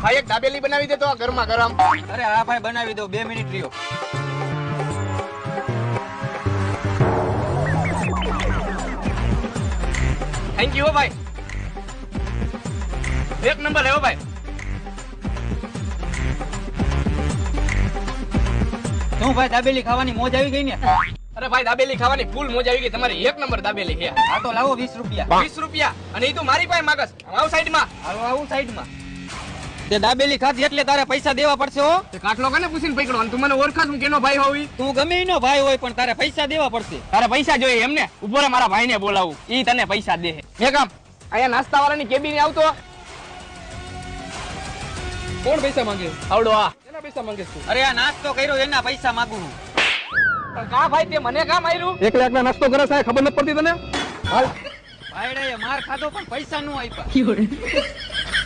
ભાઈ એક દાબેલી બનાવી દે તો ગરમા ગરમ. અરે હા ભાઈ બનાવી દો 2 મિનિટ રહ્યો. થેન્ક યુ ભાઈ. એક નંબર હે ભાઈ. શું ભાઈ દાબેલી ખાવાની મોજ આવી ગઈ ને? અરે ભાઈ દાબેલી ખાવાની ફૂલ મોજ આવી ગઈ. તમારી એક નંબર દાબેલી છે. આ તો લાવો 20 રૂપિયા. 20 રૂપિયા અને એ તો મારી પાસે માગસ. આવ સાઈડમાં. હાલો આવું સાઈડમાં. તે દાબેલી ખાધી એટલે તારે પૈસા દેવા પડશે હો. તે કાટલો કને પૂછીને પકડો અને તું મને ઓળખાસ હું કેનો ભાઈ હોવી. તું ગમે એનો ભાઈ હોય પણ તારે પૈસા દેવા પડશે. તારે પૈસા જોઈએ એમને? ઉભો રે મારા ભાઈને બોલાવું. ઈ તને પૈસા દે. મેં કામ અહીંયા નાસ્તા વાળાની કેબિન આવતો. કોણ પૈસા માંગે? આવડો આ. એના પૈસા માંગે છે? અરે આ નાસ્તો કર્યો એના પૈસા માંગુ છું. પણ કા ભાઈ તે મને કામ આયરું? એકલા એકલા નાસ્તો કરે છે ખબર નથી પડતી તને? હાલ ભાઈડાએ માર ખાધો પણ પૈસા નો આપ્યા.